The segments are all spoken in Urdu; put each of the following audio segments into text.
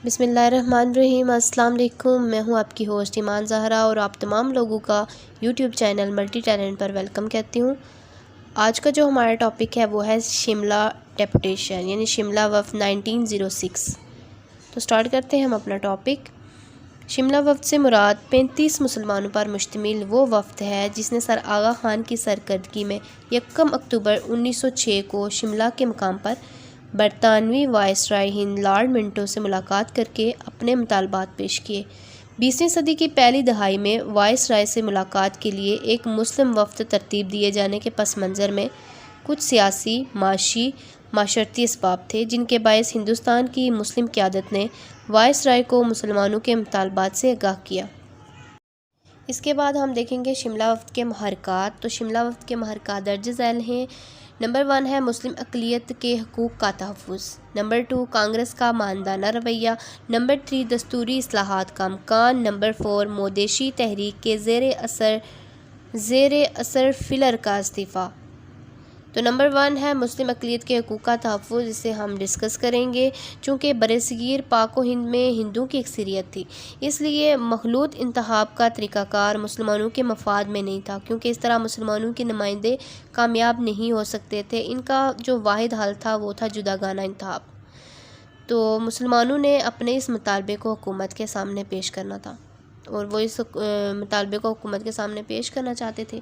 بسم اللہ الرحمن الرحیم۔ السلام علیکم، میں ہوں آپ کی ہوسٹ ایمان زہرا اور آپ تمام لوگوں کا یوٹیوب چینل ملٹی ٹیلنٹ پر ویلکم کہتی ہوں۔ آج کا جو ہمارا ٹاپک ہے وہ ہے شملہ ڈیپوٹیشن یعنی شملہ وفد 1906۔ تو سٹارٹ کرتے ہیں ہم اپنا ٹاپک۔ شملہ وفد سے مراد 35 مسلمانوں پر مشتمل وہ وفد ہے جس نے سر آغا خان کی سرکردگی میں 1 اکتوبر 1906 کو شملہ کے مقام پر برطانوی وائسرائے ہند لارڈ منٹو سے ملاقات کر کے اپنے مطالبات پیش کیے۔ 20ویں صدی کی پہلی دہائی میں وائسرائے سے ملاقات کے لیے ایک مسلم وفد ترتیب دیے جانے کے پس منظر میں کچھ سیاسی، معاشی، معاشرتی اسباب تھے جن کے باعث ہندوستان کی مسلم قیادت نے وائسرائے کو مسلمانوں کے مطالبات سے آگاہ کیا۔ اس کے بعد ہم دیکھیں گے شملہ وفد کے محرکات۔ تو شملہ وفد کے محرکات درج ذیل ہیں۔ نمبر 1 ہے مسلم اقلیت کے حقوق کا تحفظ۔ نمبر 2 کانگریس کا ماندانہ رویہ۔ نمبر 3 دستوری اصلاحات کا امکان۔ نمبر 4 مودیشی تحریک کے زیر اثر فلر کا استعفیٰ۔ تو نمبر 1 ہے مسلم اقلیت کے حقوق کا تحفظ، اسے ہم ڈسکس کریں گے۔ چونکہ برصغیر پاک و ہند میں ہندوؤں کی اکثریت تھی، اس لیے مخلوط انتخاب کا طریقہ کار مسلمانوں کے مفاد میں نہیں تھا، کیونکہ اس طرح مسلمانوں کے نمائندے کامیاب نہیں ہو سکتے تھے۔ ان کا جو واحد حل تھا وہ تھا جداگانہ انتخاب۔ تو مسلمانوں نے اپنے اس مطالبے کو حکومت کے سامنے پیش کرنا تھا اور وہ اس مطالبے کو حکومت کے سامنے پیش کرنا چاہتے تھے۔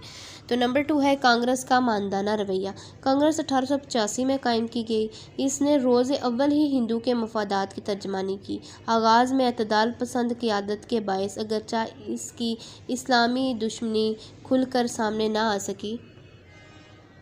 تو نمبر 2 ہے کانگریس کا ماندانہ رویہ۔ کانگریس 1885 میں قائم کی گئی۔ اس نے روز اول ہی ہندو کے مفادات کی ترجمانی کی۔ آغاز میں اعتدال پسند قیادت کے باعث اگرچہ اس کی اسلامی دشمنی کھل کر سامنے نہ آ سکی،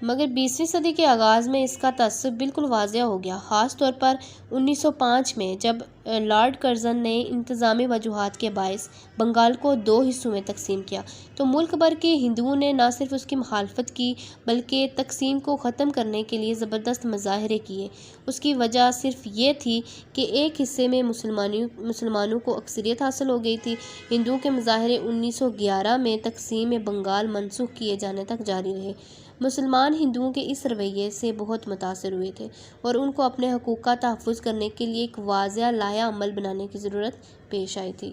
مگر 20ویں صدی کے آغاز میں اس کا تعصب بالکل واضح ہو گیا، خاص طور پر 1905 میں جب لارڈ کرزن نے انتظامی وجوہات کے باعث بنگال کو 2 حصوں میں تقسیم کیا تو ملک بھر کے ہندوؤں نے نہ صرف اس کی مخالفت کی بلکہ تقسیم کو ختم کرنے کے لیے زبردست مظاہرے کیے۔ اس کی وجہ صرف یہ تھی کہ ایک حصے میں مسلمانوں کو اکثریت حاصل ہو گئی تھی۔ ہندوؤں کے مظاہرے 1911 میں تقسیم بنگال منسوخ کیے جانے تک جاری رہے۔ مسلمان ہندوؤں کے اس رویے سے بہت متاثر ہوئے تھے اور ان کو اپنے حقوق کا تحفظ کرنے کے لیے ایک واضح لائحہ عمل بنانے کی ضرورت پیش آئی تھی۔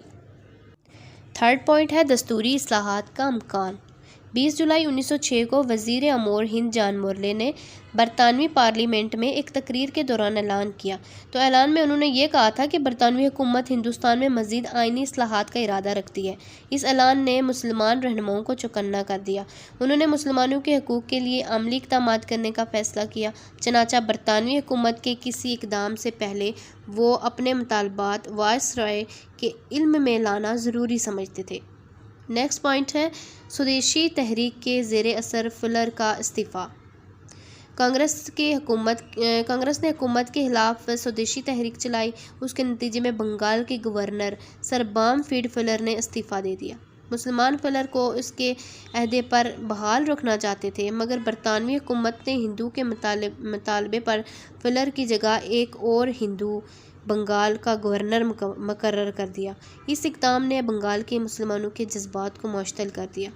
تھرڈ پوائنٹ ہے دستوری اصلاحات کا امکان۔ 20 جولائی 1906 کو وزیر امور ہند جان مورلے نے برطانوی پارلیمنٹ میں ایک تقریر کے دوران اعلان کیا۔ تو اعلان میں انہوں نے یہ کہا تھا کہ برطانوی حکومت ہندوستان میں مزید آئینی اصلاحات کا ارادہ رکھتی ہے۔ اس اعلان نے مسلمان رہنماؤں کو چوکنا کر دیا۔ انہوں نے مسلمانوں کے حقوق کے لیے عملی اقدامات کرنے کا فیصلہ کیا، چنانچہ برطانوی حکومت کے کسی اقدام سے پہلے وہ اپنے مطالبات وائسرائے کے علم میں لانا ضروری سمجھتے تھے۔ نیکسٹ پوائنٹ ہے سودیشی تحریک کے زیر اثر فلر کا استعفیٰ۔ کانگریس نے حکومت کے خلاف سودیشی تحریک چلائی۔ اس کے نتیجے میں بنگال کے گورنر سر بامفیلڈ فلر نے استعفیٰ دے دیا۔ مسلمان فلر کو اس کے عہدے پر بحال رکھنا چاہتے تھے، مگر برطانوی حکومت نے ہندو کے مطالبے پر فلر کی جگہ ایک اور ہندو بنگال کا گورنر مقرر کر دیا۔ اس اقدام نے بنگال کے مسلمانوں کے جذبات کو معطل کر دیا۔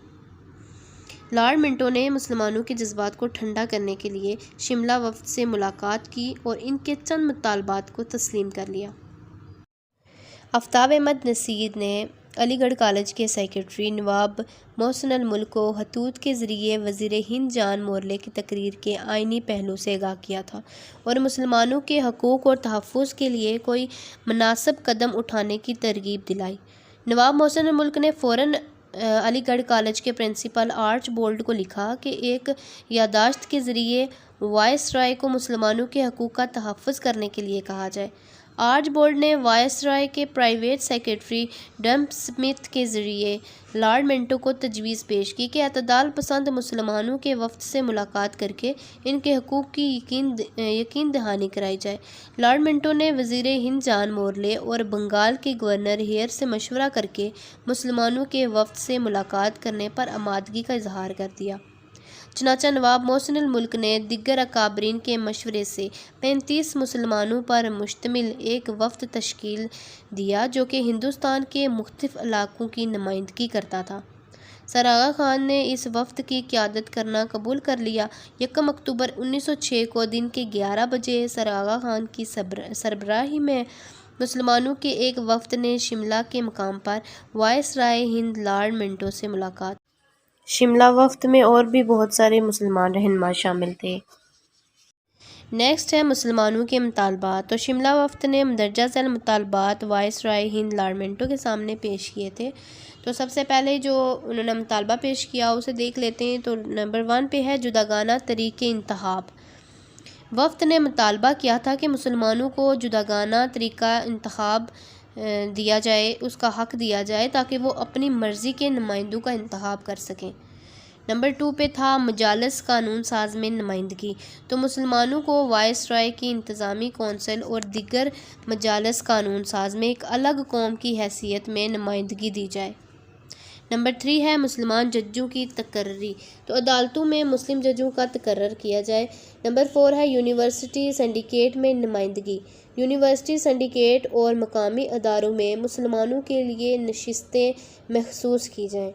لارڈ منٹو نے مسلمانوں کے جذبات کو ٹھنڈا کرنے کے لیے شملہ وفد سے ملاقات کی اور ان کے چند مطالبات کو تسلیم کر لیا۔ آفتاب احمد نصیر نے علی گڑھ کالج کے سیکریٹری نواب محسن الملک کو خطوط کے ذریعے وزیر ہند جان مورلے کی تقریر کے آئینی پہلو سے آگاہ کیا تھا اور مسلمانوں کے حقوق اور تحفظ کے لیے کوئی مناسب قدم اٹھانے کی ترغیب دلائی۔ نواب محسن الملک نے فوراً علی گڑھ کالج کے پرنسپل آرچ بولڈ کو لکھا کہ ایک یادداشت کے ذریعے وائسرائے کو مسلمانوں کے حقوق کا تحفظ کرنے کے لیے کہا جائے۔ آرچ بولڈ نے وائسرائے کے پرائیویٹ سیکریٹری ڈمپ سمتھ کے ذریعے لارڈ منٹو کو تجویز پیش کی کہ اعتدال پسند مسلمانوں کے وفد سے ملاقات کر کے ان کے حقوق کی یقین دہانی کرائی جائے۔ لارڈ منٹو نے وزیر ہند جان مورلے اور بنگال کے گورنر ہیئر سے مشورہ کر کے مسلمانوں کے وفد سے ملاقات کرنے پر آمادگی کا اظہار کر دیا۔ چنانچہ نواب محسن الملک نے دیگر اکابرین کے مشورے سے 35 مسلمانوں پر مشتمل ایک وفد تشکیل دیا جو کہ ہندوستان کے مختلف علاقوں کی نمائندگی کرتا تھا۔ سر آغا خان نے اس وفد کی قیادت کرنا قبول کر لیا۔ 1 اکتوبر 1906 کو دن کے 11 بجے سر آغا خان کی سربراہی میں مسلمانوں کے ایک وفد نے شملہ کے مقام پر وائس رائے ہند لارڈ منٹو سے ملاقات۔ شملہ وفد میں اور بھی بہت سارے مسلمان رہنما شامل تھے۔ نیکسٹ ہے مسلمانوں کے مطالبات۔ تو شملہ وفد نے مندرجہ ذیل مطالبات وائس رائے ہند لارڈ منٹو کے سامنے پیش کیے تھے۔ تو سب سے پہلے جو انہوں نے مطالبہ پیش کیا اسے دیکھ لیتے ہیں۔ تو نمبر 1 پہ ہے جداگانہ طریقے انتخاب۔ وفد نے مطالبہ کیا تھا کہ مسلمانوں کو جداگانہ طریقہ انتخاب دیا جائے، اس کا حق دیا جائے تاکہ وہ اپنی مرضی کے نمائندوں کا انتخاب کر سکیں۔ نمبر 2 پہ تھا مجالس قانون ساز میں نمائندگی۔ تو مسلمانوں کو وائس رائے کی انتظامی کونسل اور دیگر مجالس قانون ساز میں ایک الگ قوم کی حیثیت میں نمائندگی دی جائے۔ نمبر 3 ہے مسلمان ججوں کی تقرری۔ تو عدالتوں میں مسلم ججوں کا تقرر کیا جائے۔ نمبر 4 ہے یونیورسٹی سنڈیکیٹ میں نمائندگی۔ یونیورسٹی سنڈیکیٹ اور مقامی اداروں میں مسلمانوں کے لیے نشستیں مخصوص کی جائیں۔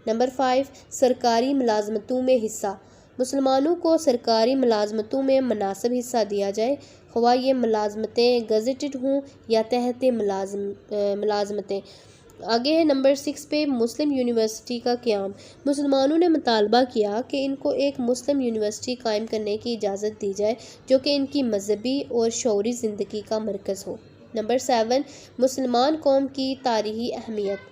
نمبر 5 سرکاری ملازمتوں میں حصہ۔ مسلمانوں کو سرکاری ملازمتوں میں مناسب حصہ دیا جائے، خواہ یہ ملازمتیں گزٹڈ ہوں یا تحت ملازمتیں۔ آگے ہے نمبر 6 پہ مسلم یونیورسٹی کا قیام۔ مسلمانوں نے مطالبہ کیا کہ ان کو ایک مسلم یونیورسٹی قائم کرنے کی اجازت دی جائے جو کہ ان کی مذہبی اور شعوری زندگی کا مرکز ہو۔ نمبر 7 مسلمان قوم کی تاریخی اہمیت۔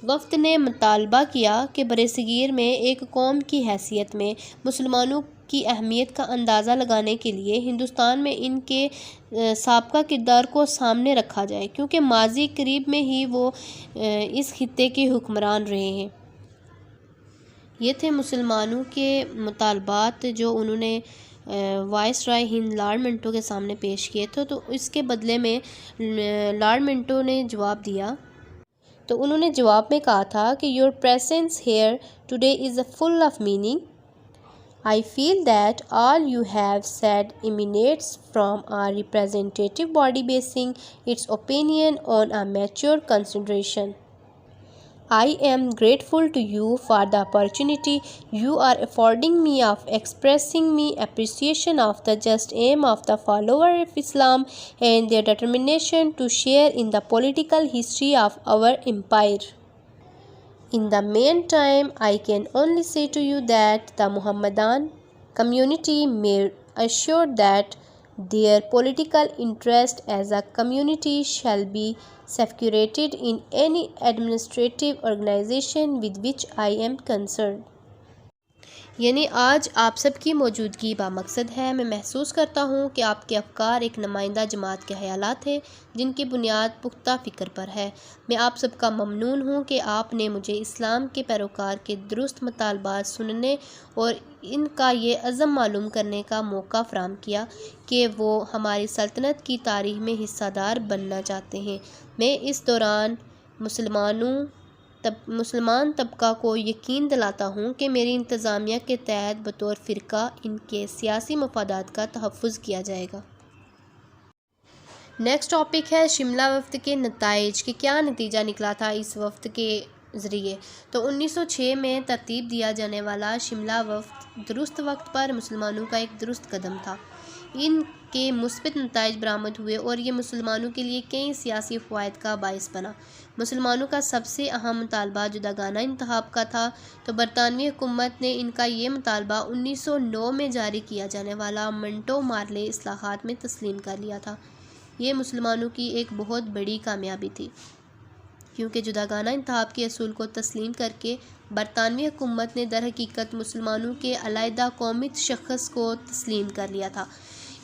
وفد نے مطالبہ کیا کہ برصغیر میں ایک قوم کی حیثیت میں مسلمانوں کی اہمیت کا اندازہ لگانے کے لیے ہندوستان میں ان کے سابقہ کردار کو سامنے رکھا جائے، کیونکہ ماضی قریب میں ہی وہ اس خطے کے حکمران رہے ہیں۔ یہ تھے مسلمانوں کے مطالبات جو انہوں نے وائس رائے ہند لارڈ منٹو کے سامنے پیش کیے تھے۔ تو اس کے بدلے میں لارڈ منٹو نے جواب دیا۔ تو انہوں نے جواب میں کہا تھا کہ your presence here today is full of meaning. I feel that all you have said emanates from a representative body basing its opinion on a mature consideration. I am grateful to you for the opportunity you are affording me of expressing my appreciation of the just aim of the followers of Islam and their determination to share in the political history of our empire. In the meantime, I can only say to you that the Muhammadan community may assure that their political interest as a community shall be safeguarded in any administrative organization with which I am concerned. یعنی آج آپ سب کی موجودگی بامقصد ہے۔ میں محسوس کرتا ہوں کہ آپ کے افکار ایک نمائندہ جماعت کے خیالات ہیں جن کی بنیاد پختہ فکر پر ہے۔ میں آپ سب کا ممنون ہوں کہ آپ نے مجھے اسلام کے پیروکار کے درست مطالبات سننے اور ان کا یہ عزم معلوم کرنے کا موقع فراہم کیا کہ وہ ہماری سلطنت کی تاریخ میں حصہ دار بننا چاہتے ہیں۔ میں اس دوران مسلمان طبقہ کو یقین دلاتا ہوں کہ میری انتظامیہ کے تحت بطور فرقہ ان کے سیاسی مفادات کا تحفظ کیا جائے گا۔ نیکسٹ ٹاپک ہے شملہ وفد کے نتائج کہ کیا نتیجہ نکلا تھا اس وفد کے ذریعے۔ تو 1906 میں ترتیب دیا جانے والا شملہ وفد درست وقت پر مسلمانوں کا ایک درست قدم تھا۔ ان کے مثبت نتائج برآمد ہوئے اور یہ مسلمانوں کے لیے کئی سیاسی فوائد کا باعث بنا۔ مسلمانوں کا سب سے اہم مطالبہ جداگانہ انتخاب کا تھا۔ تو برطانوی حکومت نے ان کا یہ مطالبہ 1909 میں جاری کیا جانے والا منٹو مارلے اصلاحات میں تسلیم کر لیا تھا۔ یہ مسلمانوں کی ایک بہت بڑی کامیابی تھی، کیونکہ جداگانہ انتخاب کے اصول کو تسلیم کر کے برطانوی حکومت نے در حقیقت مسلمانوں کے علیحدہ قومی تشخص کو تسلیم کر لیا تھا۔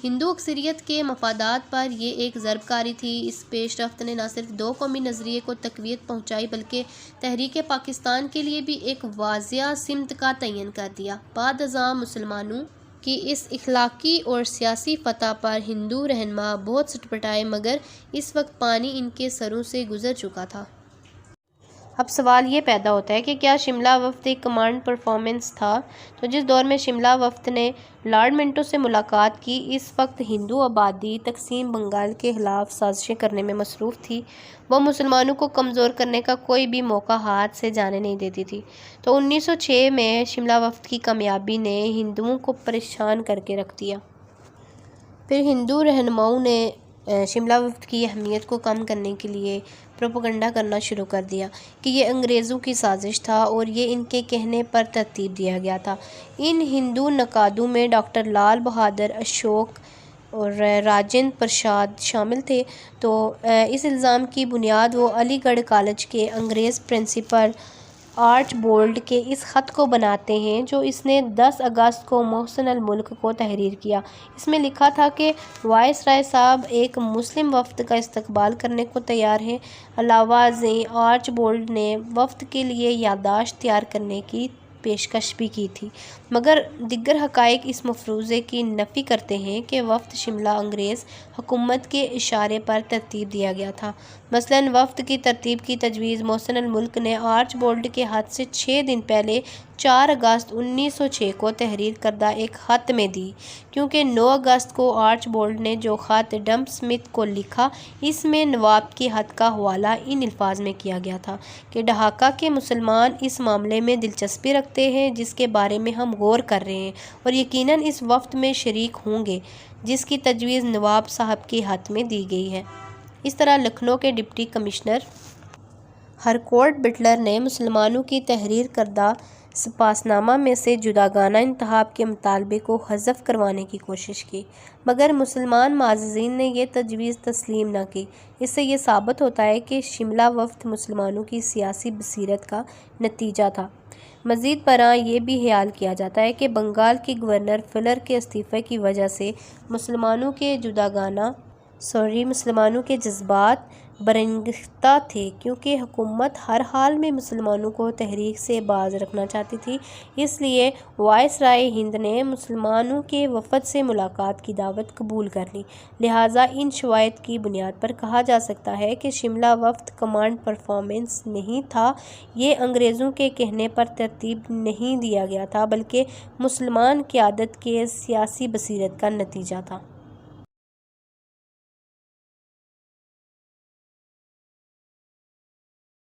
ہندو اکثریت کے مفادات پر یہ ایک ضرب کاری تھی۔ اس پیش رفت نے نہ صرف دو قومی نظریے کو تقویت پہنچائی بلکہ تحریک پاکستان کے لیے بھی ایک واضح سمت کا تعین کر دیا۔ بعد ازاں مسلمانوں کی اس اخلاقی اور سیاسی فتح پر ہندو رہنما بہت سٹپٹائے، مگر اس وقت پانی ان کے سروں سے گزر چکا تھا۔ اب سوال یہ پیدا ہوتا ہے کہ کیا شملہ وفد ایک کمانڈ پرفارمنس تھا؟ تو جس دور میں شملہ وفد نے لارڈ منٹو سے ملاقات کی، اس وقت ہندو آبادی تقسیم بنگال کے خلاف سازشیں کرنے میں مصروف تھی۔ وہ مسلمانوں کو کمزور کرنے کا کوئی بھی موقع ہاتھ سے جانے نہیں دیتی تھی۔ تو 1906 میں شملہ وفد کی کامیابی نے ہندوؤں کو پریشان کر کے رکھ دیا۔ پھر ہندو رہنماؤں نے شملہ وفد کی اہمیت کو کم کرنے کے لیے پروپیگنڈا کرنا شروع کر دیا کہ یہ انگریزوں کی سازش تھا اور یہ ان کے کہنے پر ترتیب دیا گیا تھا۔ ان ہندو نقادوں میں ڈاکٹر لال بہادر، اشوک اور راجندر پرساد شامل تھے۔ تو اس الزام کی بنیاد وہ علی گڑھ کالج کے انگریز پرنسپل آرچ بولڈ کے اس خط کو بناتے ہیں جو اس نے 10 اگست کو محسن الملک کو تحریر کیا۔ اس میں لکھا تھا کہ وائس رائے صاحب ایک مسلم وفد کا استقبال کرنے کو تیار ہیں۔ علاوہ ازیں آرچ بولڈ نے وفد کے لیے یادداشت تیار کرنے کی پیشکش بھی کی تھی، مگر دیگر حقائق اس مفروضے کی نفی کرتے ہیں کہ وفد شملہ انگریز حکومت کے اشارے پر ترتیب دیا گیا تھا۔ مثلاً وفد کی ترتیب کی تجویز محسن الملک نے آرچ بولڈ کے ہاتھ سے 6 دن پہلے 4 اگست 1906 کو تحریر کردہ ایک خط میں دی، کیونکہ 9 اگست کو آرچ بولڈ نے جو خط ڈمپ سمتھ کو لکھا اس میں نواب کے خط کا حوالہ ان الفاظ میں کیا گیا تھا کہ ڈھاکہ کے مسلمان اس معاملے میں دلچسپی رکھتے ہیں جس کے بارے میں ہم غور کر رہے ہیں اور یقیناً اس وفد میں شریک ہوں گے جس کی تجویز نواب صاحب کے ہاتھ میں دی گئی ہے۔ اس طرح لکھنؤ کے ڈپٹی کمشنر ہرکوٹ بٹلر نے مسلمانوں کی تحریر کردہ سپاسنامہ میں سے جداگانہ انتخاب کے مطالبے کو حذف کروانے کی کوشش کی، مگر مسلمان معززین نے یہ تجویز تسلیم نہ کی۔ اس سے یہ ثابت ہوتا ہے کہ شملہ وفد مسلمانوں کی سیاسی بصیرت کا نتیجہ تھا۔ مزید برآں یہ بھی خیال کیا جاتا ہے کہ بنگال کی گورنر فلر کے استعفے کی وجہ سے مسلمانوں کے جذبات برانگیختہ تھے، کیونکہ حکومت ہر حال میں مسلمانوں کو تحریک سے باز رکھنا چاہتی تھی۔ اس لیے وائس رائے ہند نے مسلمانوں کے وفد سے ملاقات کی دعوت قبول کر لی۔ لہٰذا ان شواہد کی بنیاد پر کہا جا سکتا ہے کہ شملہ وفد کمانڈ پرفارمنس نہیں تھا، یہ انگریزوں کے کہنے پر ترتیب نہیں دیا گیا تھا، بلکہ مسلمان قیادت کے سیاسی بصیرت کا نتیجہ تھا۔